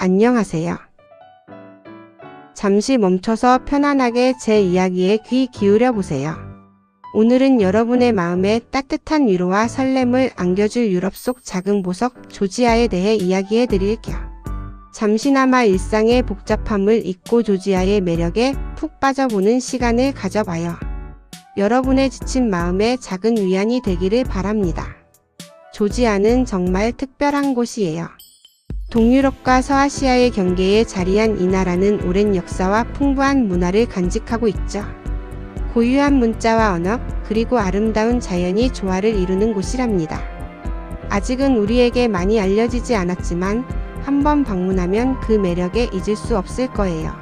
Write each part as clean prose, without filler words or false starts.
안녕하세요. 잠시 멈춰서 편안하게 제 이야기에 귀 기울여 보세요. 오늘은 여러분의 마음에 따뜻한 위로와 설렘을 안겨줄 유럽 속 작은 보석 조지아에 대해 이야기해 드릴게요. 잠시나마 일상의 복잡함을 잊고 조지아의 매력에 푹 빠져보는 시간을 가져봐요. 여러분의 지친 마음에 작은 위안이 되기를 바랍니다. 조지아는 정말 특별한 곳이에요. 동유럽과 서아시아의 경계에 자리한 이 나라는 오랜 역사와 풍부한 문화를 간직하고 있죠. 고유한 문자와 언어, 그리고 아름다운 자연이 조화를 이루는 곳이랍니다. 아직은 우리에게 많이 알려지지 않았지만 한번 방문하면 그 매력에 잊을 수 없을 거예요.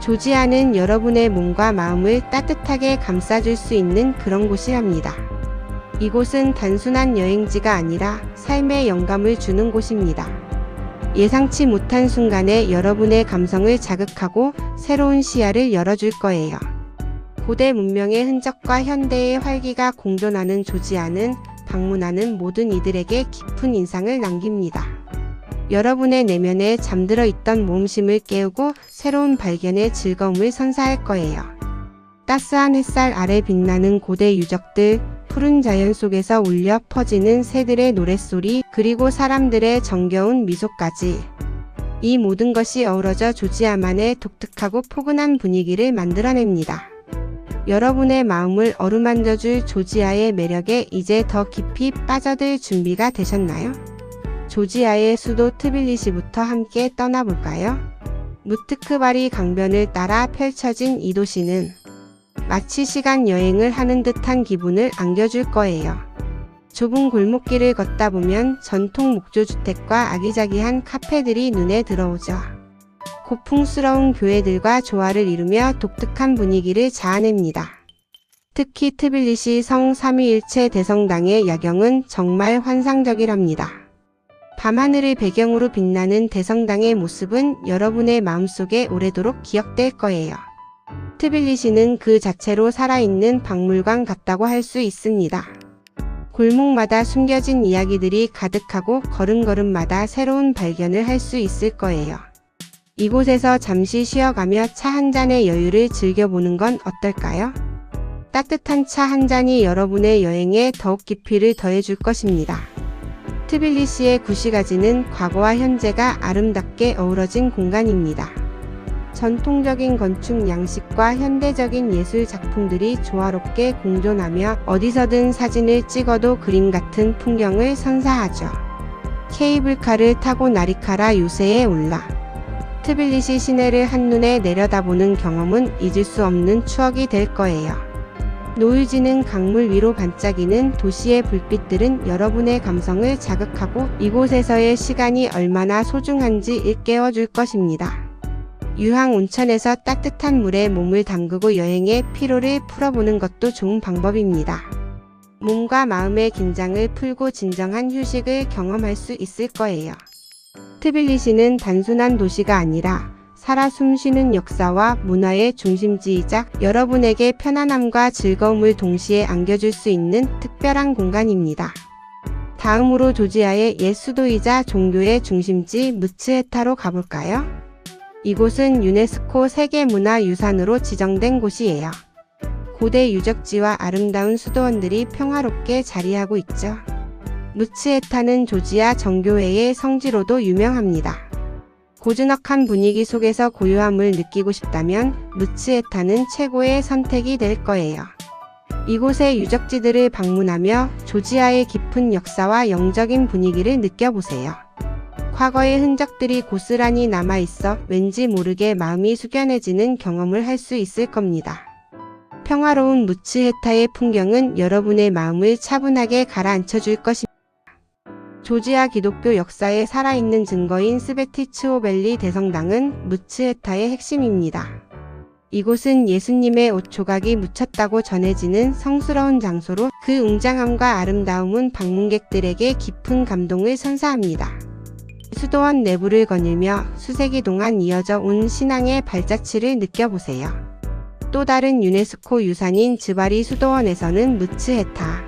조지아는 여러분의 몸과 마음을 따뜻하게 감싸줄 수 있는 그런 곳이랍니다. 이곳은 단순한 여행지가 아니라 삶의 영감을 주는 곳입니다. 예상치 못한 순간에 여러분의 감성을 자극하고 새로운 시야를 열어줄 거예요. 고대 문명의 흔적과 현대의 활기가 공존하는 조지아는 방문하는 모든 이들에게 깊은 인상을 남깁니다. 여러분의 내면에 잠들어 있던 모험심을 깨우고 새로운 발견의 즐거움을 선사할 거예요. 따스한 햇살 아래 빛나는 고대 유적들, 푸른 자연 속에서 울려 퍼지는 새들의 노랫소리, 그리고 사람들의 정겨운 미소까지. 이 모든 것이 어우러져 조지아만의 독특하고 포근한 분위기를 만들어냅니다. 여러분의 마음을 어루만져줄 조지아의 매력에 이제 더 깊이 빠져들 준비가 되셨나요? 조지아의 수도 트빌리시부터 함께 떠나볼까요? 무트크바리 강변을 따라 펼쳐진 이 도시는 마치 시간 여행을 하는 듯한 기분을 안겨줄 거예요. 좁은 골목길을 걷다 보면 전통 목조주택과 아기자기한 카페들이 눈에 들어오죠. 고풍스러운 교회들과 조화를 이루며 독특한 분위기를 자아냅니다. 특히 트빌리시 성 삼위일체 대성당의 야경은 정말 환상적이랍니다. 밤하늘을 배경으로 빛나는 대성당의 모습은 여러분의 마음속에 오래도록 기억될 거예요. 트빌리시는 그 자체로 살아있는 박물관 같다고 할 수 있습니다. 골목마다 숨겨진 이야기들이 가득하고 걸음걸음마다 새로운 발견을 할 수 있을 거예요. 이곳에서 잠시 쉬어가며 차 한 잔의 여유를 즐겨보는 건 어떨까요? 따뜻한 차 한 잔이 여러분의 여행에 더욱 깊이를 더해줄 것입니다. 트빌리시의 구시가지는 과거와 현재가 아름답게 어우러진 공간입니다. 전통적인 건축 양식과 현대적인 예술 작품들이 조화롭게 공존하며 어디서든 사진을 찍어도 그림 같은 풍경을 선사하죠. 케이블카를 타고 나리카라 요새에 올라 트빌리시 시내를 한눈에 내려다보는 경험은 잊을 수 없는 추억이 될 거예요. 노을지는 강물 위로 반짝이는 도시의 불빛들은 여러분의 감성을 자극하고 이곳에서의 시간이 얼마나 소중한지 일깨워줄 것입니다. 유황 온천에서 따뜻한 물에 몸을 담그고 여행의 피로를 풀어보는 것도 좋은 방법입니다. 몸과 마음의 긴장을 풀고 진정한 휴식을 경험할 수 있을 거예요. 트빌리시는 단순한 도시가 아니라 살아 숨쉬는 역사와 문화의 중심지이자 여러분에게 편안함과 즐거움을 동시에 안겨줄 수 있는 특별한 공간입니다. 다음으로 조지아의 옛 수도이자 종교의 중심지 무츠헤타로 가볼까요? 이곳은 유네스코 세계문화유산으로 지정된 곳이에요. 고대 유적지와 아름다운 수도원들이 평화롭게 자리하고 있죠. 무츠헤타는 조지아 정교회의 성지로도 유명합니다. 고즈넉한 분위기 속에서 고요함을 느끼고 싶다면 무츠헤타는 최고의 선택이 될 거예요. 이곳의 유적지들을 방문하며 조지아의 깊은 역사와 영적인 분위기를 느껴보세요. 과거의 흔적들이 고스란히 남아있어 왠지 모르게 마음이 숙연해지는 경험을 할 수 있을 겁니다. 평화로운 무츠헤타의 풍경은 여러분의 마음을 차분하게 가라앉혀줄 것입니다. 조지아 기독교 역사에 살아있는 증거인 스베티츠오벨리 대성당은 무츠헤타의 핵심입니다. 이곳은 예수님의 옷 조각이 묻혔다고 전해지는 성스러운 장소로 그 웅장함과 아름다움은 방문객들에게 깊은 감동을 선사합니다. 수도원 내부를 거닐며 수세기 동안 이어져 온 신앙의 발자취를 느껴보세요. 또 다른 유네스코 유산인 즈바리 수도원에서는 무츠헤타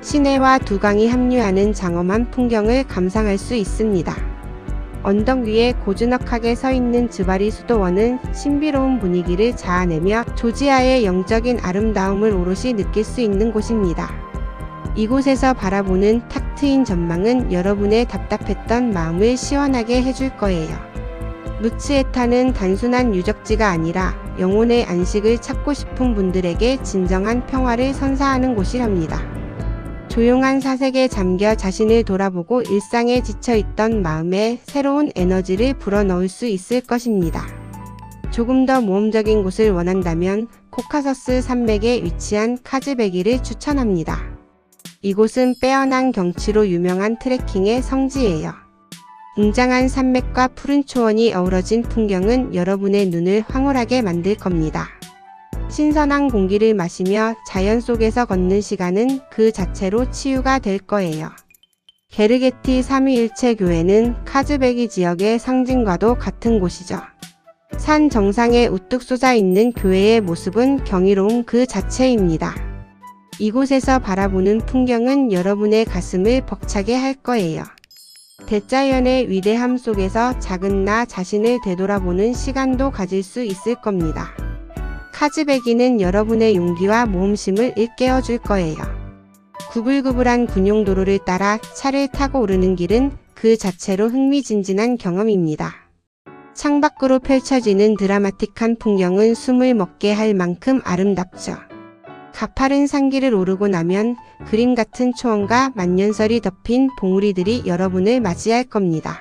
시내와 두 강이 합류하는 장엄한 풍경을 감상할 수 있습니다. 언덕 위에 고즈넉하게 서 있는 즈바리 수도원은 신비로운 분위기를 자아내며 조지아의 영적인 아름다움을 오롯이 느낄 수 있는 곳입니다. 이곳에서 바라보는 탁 트인 전망은 여러분의 답답했던 마음을 시원하게 해줄 거예요. 루츠에타는 단순한 유적지가 아니라 영혼의 안식을 찾고 싶은 분들에게 진정한 평화를 선사하는 곳이랍니다. 조용한 사색에 잠겨 자신을 돌아보고 일상에 지쳐있던 마음에 새로운 에너지를 불어넣을 수 있을 것입니다. 조금 더 모험적인 곳을 원한다면 코카서스 산맥에 위치한 카즈베기를 추천합니다. 이곳은 빼어난 경치로 유명한 트레킹의 성지예요. 웅장한 산맥과 푸른 초원이 어우러진 풍경은 여러분의 눈을 황홀하게 만들 겁니다. 신선한 공기를 마시며 자연 속에서 걷는 시간은 그 자체로 치유가 될 거예요. 게르게티 삼위일체 교회는 카즈베기 지역의 상징과도 같은 곳이죠. 산 정상에 우뚝 솟아 있는 교회의 모습은 경이로움 그 자체입니다. 이곳에서 바라보는 풍경은 여러분의 가슴을 벅차게 할 거예요. 대자연의 위대함 속에서 작은 나 자신을 되돌아보는 시간도 가질 수 있을 겁니다. 카즈베기는 여러분의 용기와 모험심을 일깨워 줄 거예요. 구불구불한 군용도로를 따라 차를 타고 오르는 길은 그 자체로 흥미진진한 경험입니다. 창밖으로 펼쳐지는 드라마틱한 풍경은 숨을 먹게 할 만큼 아름답죠. 가파른 산길을 오르고 나면 그림 같은 초원과 만년설이 덮인 봉우리들이 여러분을 맞이할 겁니다.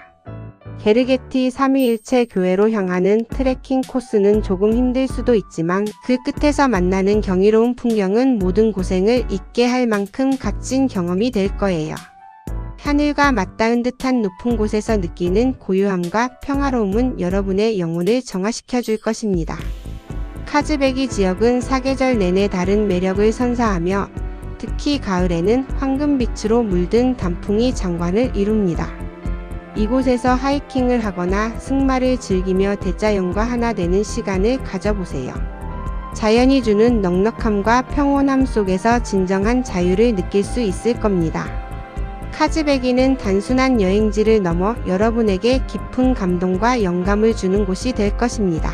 게르게티 삼위일체 교회로 향하는 트레킹 코스는 조금 힘들 수도 있지만 그 끝에서 만나는 경이로운 풍경은 모든 고생을 잊게 할 만큼 값진 경험이 될 거예요. 하늘과 맞닿은 듯한 높은 곳에서 느끼는 고요함과 평화로움은 여러분의 영혼을 정화시켜 줄 것입니다. 카즈베기 지역은 사계절 내내 다른 매력을 선사하며 특히 가을에는 황금빛으로 물든 단풍이 장관을 이룹니다. 이곳에서 하이킹을 하거나 승마를 즐기며 대자연과 하나 되는 시간을 가져보세요. 자연이 주는 넉넉함과 평온함 속에서 진정한 자유를 느낄 수 있을 겁니다. 카즈베기는 단순한 여행지를 넘어 여러분에게 깊은 감동과 영감을 주는 곳이 될 것입니다.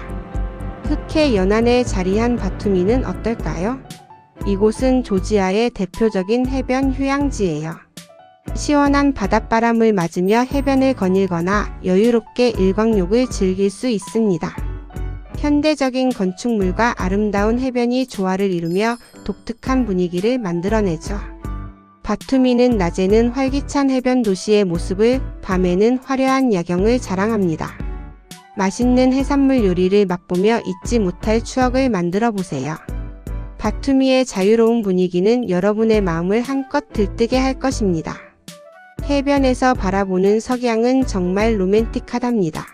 흑해 연안에 자리한 바투미는 어떨까요? 이곳은 조지아의 대표적인 해변 휴양지예요. 시원한 바닷바람을 맞으며 해변을 거닐거나 여유롭게 일광욕을 즐길 수 있습니다. 현대적인 건축물과 아름다운 해변이 조화를 이루며 독특한 분위기를 만들어내죠. 바투미는 낮에는 활기찬 해변 도시의 모습을, 밤에는 화려한 야경을 자랑합니다. 맛있는 해산물 요리를 맛보며 잊지 못할 추억을 만들어 보세요. 바투미의 자유로운 분위기는 여러분의 마음을 한껏 들뜨게 할 것입니다. 해변에서 바라보는 석양은 정말 로맨틱하답니다.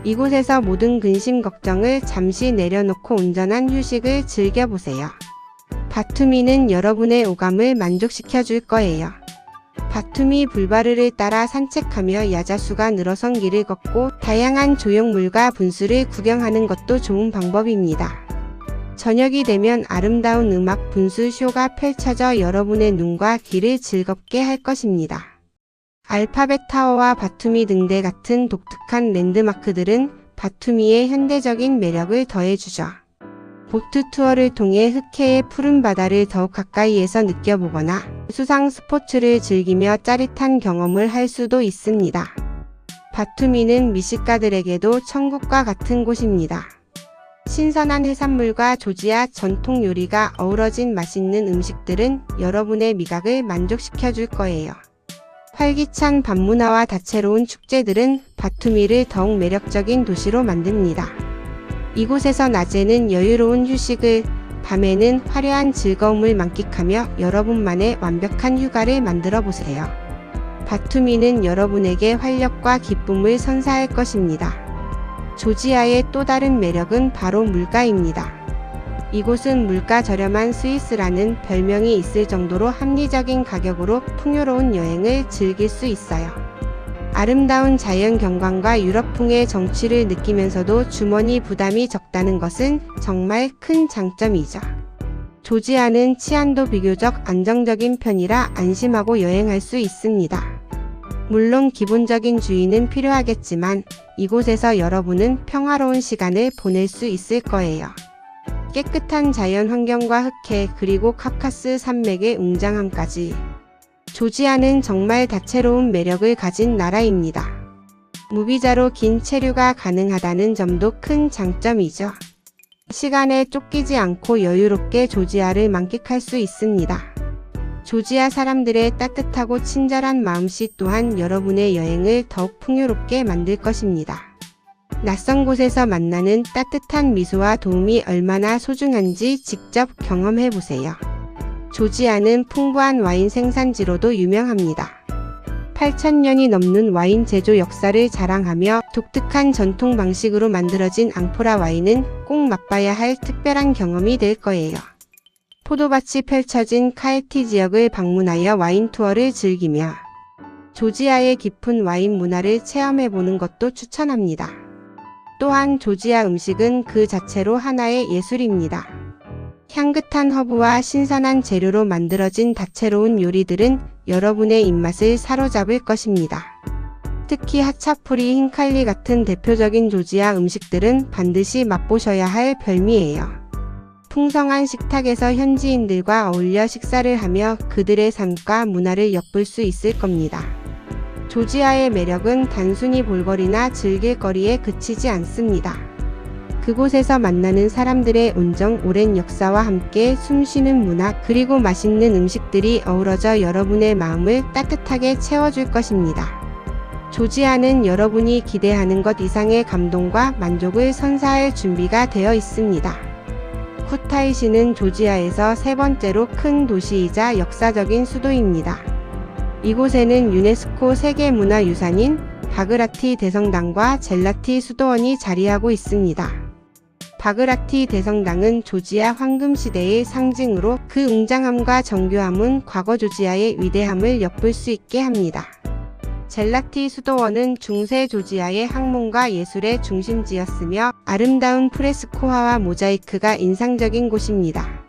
이곳에서 모든 근심 걱정을 잠시 내려놓고 온전한 휴식을 즐겨보세요. 바투미는 여러분의 오감을 만족시켜 줄 거예요. 바투미 불바르를 따라 산책하며 야자수가 늘어선 길을 걷고 다양한 조형물과 분수를 구경하는 것도 좋은 방법입니다. 저녁이 되면 아름다운 음악 분수 쇼가 펼쳐져 여러분의 눈과 귀를 즐겁게 할 것입니다. 알파벳 타워와 바투미 등대 같은 독특한 랜드마크들은 바투미의 현대적인 매력을 더해주죠. 보트 투어를 통해 흑해의 푸른 바다를 더욱 가까이에서 느껴보거나 수상 스포츠를 즐기며 짜릿한 경험을 할 수도 있습니다. 바투미는 미식가들에게도 천국과 같은 곳입니다. 신선한 해산물과 조지아 전통 요리가 어우러진 맛있는 음식들은 여러분의 미각을 만족시켜 줄 거예요. 활기찬 밤문화와 다채로운 축제들은 바투미를 더욱 매력적인 도시로 만듭니다. 이곳에서 낮에는 여유로운 휴식을, 밤에는 화려한 즐거움을 만끽하며 여러분만의 완벽한 휴가를 만들어 보세요. 바투미는 여러분에게 활력과 기쁨을 선사할 것입니다. 조지아의 또 다른 매력은 바로 물가입니다. 이곳은 물가 저렴한 스위스라는 별명이 있을 정도로 합리적인 가격으로 풍요로운 여행을 즐길 수 있어요. 아름다운 자연 경관과 유럽풍의 정취를 느끼면서도 주머니 부담이 적다는 것은 정말 큰 장점이죠. 조지아는 치안도 비교적 안정적인 편이라 안심하고 여행할 수 있습니다. 물론 기본적인 주의는 필요하겠지만 이곳에서 여러분은 평화로운 시간을 보낼 수 있을 거예요. 깨끗한 자연 환경과 흑해 그리고 카카스 산맥의 웅장함까지. 조지아는 정말 다채로운 매력을 가진 나라입니다. 무비자로 긴 체류가 가능하다는 점도 큰 장점이죠. 시간에 쫓기지 않고 여유롭게 조지아를 만끽할 수 있습니다. 조지아 사람들의 따뜻하고 친절한 마음씨 또한 여러분의 여행을 더욱 풍요롭게 만들 것입니다. 낯선 곳에서 만나는 따뜻한 미소와 도움이 얼마나 소중한지 직접 경험해보세요. 조지아는 풍부한 와인 생산지로도 유명합니다. 8,000년이 넘는 와인 제조 역사를 자랑하며 독특한 전통 방식으로 만들어진 앙포라 와인은 꼭 맛봐야 할 특별한 경험이 될 거예요. 포도밭이 펼쳐진 카에티 지역을 방문하여 와인 투어를 즐기며 조지아의 깊은 와인 문화를 체험해보는 것도 추천합니다. 또한 조지아 음식은 그 자체로 하나의 예술입니다. 향긋한 허브와 신선한 재료로 만들어진 다채로운 요리들은 여러분의 입맛을 사로잡을 것입니다. 특히 하차프리 흰칼리 같은 대표적인 조지아 음식들은 반드시 맛보셔야 할 별미예요. 풍성한 식탁에서 현지인들과 어울려 식사를 하며 그들의 삶과 문화를 엿볼 수 있을 겁니다. 조지아의 매력은 단순히 볼거리나 즐길 거리에 그치지 않습니다. 그곳에서 만나는 사람들의 온정 오랜 역사와 함께 숨쉬는 문화 그리고 맛있는 음식들이 어우러져 여러분의 마음을 따뜻하게 채워줄 것입니다. 조지아는 여러분이 기대하는 것 이상의 감동과 만족을 선사할 준비가 되어 있습니다. 쿠타이시는 조지아에서 세 번째로 큰 도시이자 역사적인 수도입니다. 이곳에는 유네스코 세계문화유산인 바그라티 대성당과 젤라티 수도원이 자리하고 있습니다. 바그라티 대성당은 조지아 황금시대의 상징으로 그 웅장함과 정교함은 과거 조지아의 위대함을 엿볼 수 있게 합니다. 젤라티 수도원은 중세 조지아의 학문과 예술의 중심지였으며 아름다운 프레스코화와 모자이크가 인상적인 곳입니다.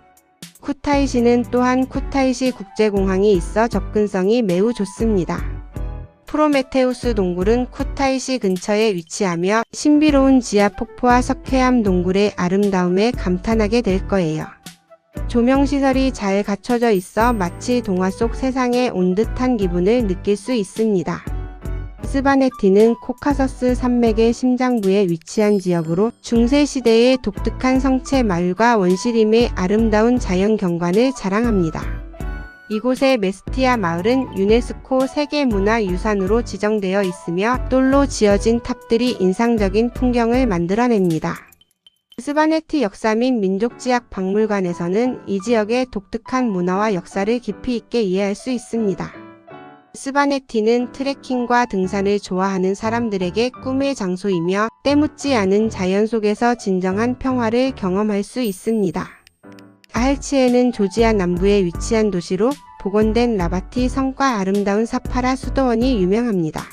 쿠타이시는 또한 쿠타이시 국제공항이 있어 접근성이 매우 좋습니다. 프로메테우스 동굴은 쿠타이시 근처에 위치하며 신비로운 지하 폭포와 석회암 동굴의 아름다움에 감탄하게 될 거예요. 조명시설이 잘 갖춰져 있어 마치 동화 속 세상에 온 듯한 기분을 느낄 수 있습니다. 스바네티는 코카서스 산맥의 심장부에 위치한 지역으로 중세시대의 독특한 성체 마을과 원시림의 아름다운 자연 경관을 자랑합니다. 이곳의 메스티아 마을은 유네스코 세계문화유산으로 지정되어 있으며 돌로 지어진 탑들이 인상적인 풍경을 만들어냅니다. 스바네티 역사 및 민족지학 박물관에서는 이 지역의 독특한 문화와 역사를 깊이 있게 이해할 수 있습니다. 스바네티는 트레킹과 등산을 좋아하는 사람들에게 꿈의 장소이며 때묻지 않은 자연 속에서 진정한 평화를 경험할 수 있습니다. 아헬치에는 조지아 남부에 위치한 도시로 복원된 라바티 성과 아름다운 사파라 수도원이 유명합니다.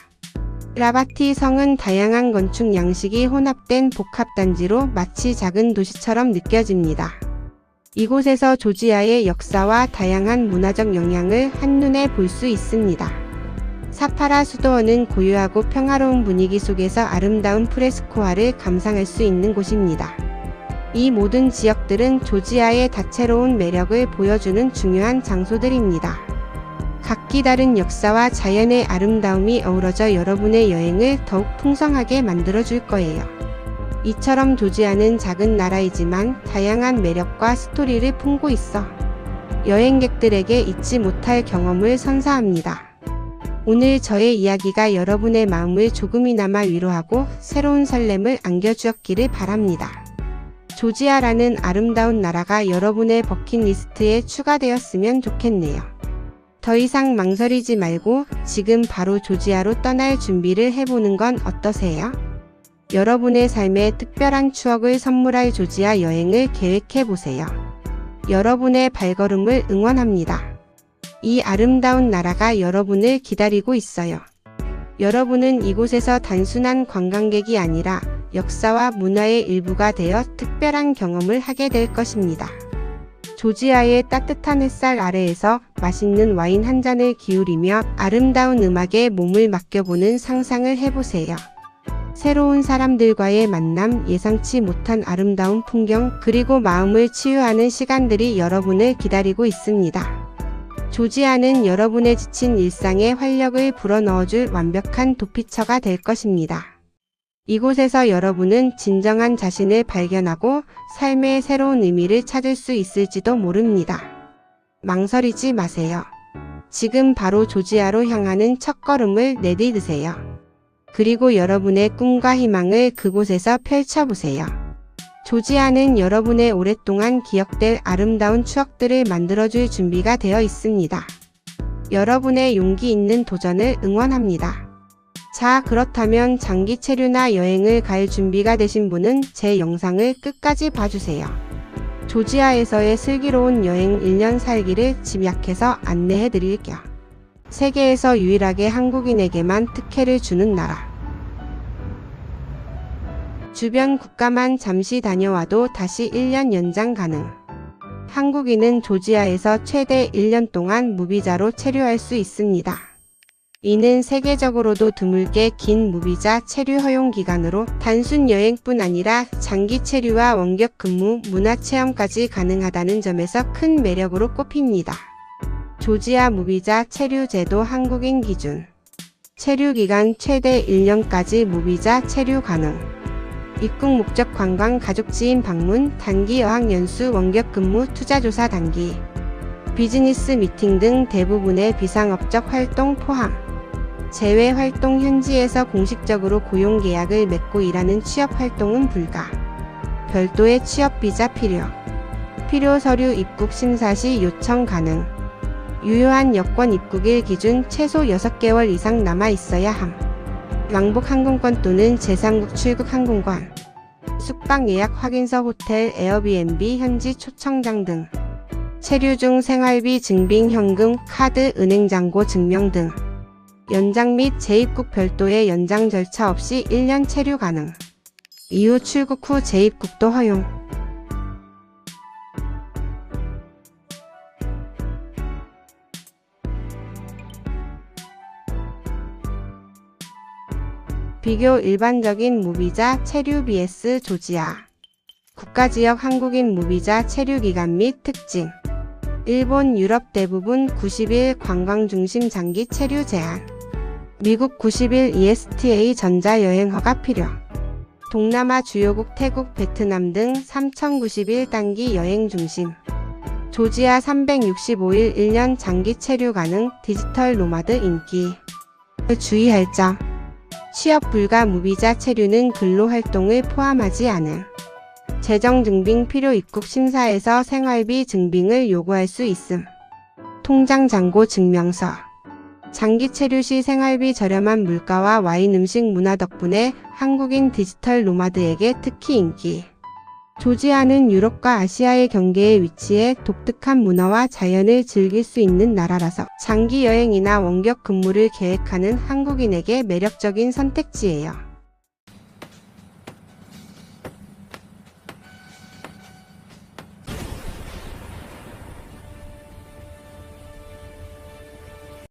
라바티 성은 다양한 건축 양식이 혼합된 복합단지로 마치 작은 도시처럼 느껴집니다. 이곳에서 조지아의 역사와 다양한 문화적 영향을 한눈에 볼 수 있습니다. 사파라 수도원은 고요하고 평화로운 분위기 속에서 아름다운 프레스코화를 감상할 수 있는 곳입니다. 이 모든 지역들은 조지아의 다채로운 매력을 보여주는 중요한 장소들입니다. 각기 다른 역사와 자연의 아름다움이 어우러져 여러분의 여행을 더욱 풍성하게 만들어줄 거예요. 이처럼 조지아는 작은 나라이지만 다양한 매력과 스토리를 품고 있어 여행객들에게 잊지 못할 경험을 선사합니다. 오늘 저의 이야기가 여러분의 마음을 조금이나마 위로하고 새로운 설렘을 안겨주었기를 바랍니다. 조지아라는 아름다운 나라가 여러분의 버킷리스트에 추가되었으면 좋겠네요. 더 이상 망설이지 말고 지금 바로 조지아로 떠날 준비를 해보는 건 어떠세요? 여러분의 삶에 특별한 추억을 선물할 조지아 여행을 계획해보세요. 여러분의 발걸음을 응원합니다. 이 아름다운 나라가 여러분을 기다리고 있어요. 여러분은 이곳에서 단순한 관광객이 아니라 역사와 문화의 일부가 되어 특별한 경험을 하게 될 것입니다. 조지아의 따뜻한 햇살 아래에서 맛있는 와인 한 잔을 기울이며 아름다운 음악에 몸을 맡겨보는 상상을 해보세요. 새로운 사람들과의 만남, 예상치 못한 아름다운 풍경, 그리고 마음을 치유하는 시간들이 여러분을 기다리고 있습니다. 조지아는 여러분의 지친 일상에 활력을 불어넣어줄 완벽한 도피처가 될 것입니다. 이곳에서 여러분은 진정한 자신을 발견하고 삶의 새로운 의미를 찾을 수 있을지도 모릅니다. 망설이지 마세요. 지금 바로 조지아로 향하는 첫걸음을 내디드세요. 그리고 여러분의 꿈과 희망을 그곳에서 펼쳐보세요. 조지아는 여러분의 오랫동안 기억될 아름다운 추억들을 만들어줄 준비가 되어 있습니다. 여러분의 용기 있는 도전을 응원합니다. 자, 그렇다면 장기 체류나 여행을 갈 준비가 되신 분은 제 영상을 끝까지 봐주세요. 조지아에서의 슬기로운 여행 1년 살기를 집약해서 안내해드릴게요. 세계에서 유일하게 한국인에게만 특혜를 주는 나라. 주변 국가만 잠시 다녀와도 다시 1년 연장 가능. 한국인은 조지아에서 최대 1년 동안 무비자로 체류할 수 있습니다. 이는 세계적으로도 드물게 긴 무비자 체류 허용 기간으로 단순 여행뿐 아니라 장기 체류와 원격 근무, 문화체험까지 가능하다는 점에서 큰 매력으로 꼽힙니다. 조지아 무비자 체류 제도 한국인 기준. 체류 기간 최대 1년까지 무비자 체류 가능. 입국 목적 관광, 가족 지인 방문, 단기 어학 연수, 원격 근무, 투자 조사 단기. 비즈니스 미팅 등 대부분의 비상업적 활동 포함. 재외 활동, 현지에서 공식적으로 고용 계약을 맺고 일하는 취업 활동은 불가. 별도의 취업 비자 필요. 필요 서류 입국 심사 시 요청 가능. 유효한 여권 입국일 기준 최소 6개월 이상 남아 있어야 함. 왕복 항공권 또는 제3국 출국 항공권. 숙박 예약 확인서, 호텔, 에어비앤비, 현지 초청장 등. 체류 중 생활비 증빙, 현금, 카드, 은행 잔고 증명 등. 연장 및 재입국 별도의 연장 절차 없이 1년 체류 가능. 이후 출국 후 재입국도 허용. 비교 일반적인 무비자 체류 vs 조지아. 국가지역 한국인 무비자 체류 기간 및 특징. 일본, 유럽 대부분 90일 관광 중심 장기 체류 제한. 미국 90일 ESTA 전자여행 허가 필요. 동남아 주요국 태국, 베트남 등 3090일 단기 여행 중심. 조지아 365일 1년 장기 체류 가능. 디지털 노마드 인기. 주의할 점. 취업 불가 무비자 체류는 근로활동을 포함하지 않음. 재정 증빙 필요. 입국 심사에서 생활비 증빙을 요구할 수 있음. 통장 잔고 증명서. 장기 체류 시 생활비 저렴한 물가와 와인 음식 문화 덕분에 한국인 디지털 노마드에게 특히 인기. 조지아는 유럽과 아시아의 경계에 위치해 독특한 문화와 자연을 즐길 수 있는 나라라서 장기 여행이나 원격 근무를 계획하는 한국인에게 매력적인 선택지예요.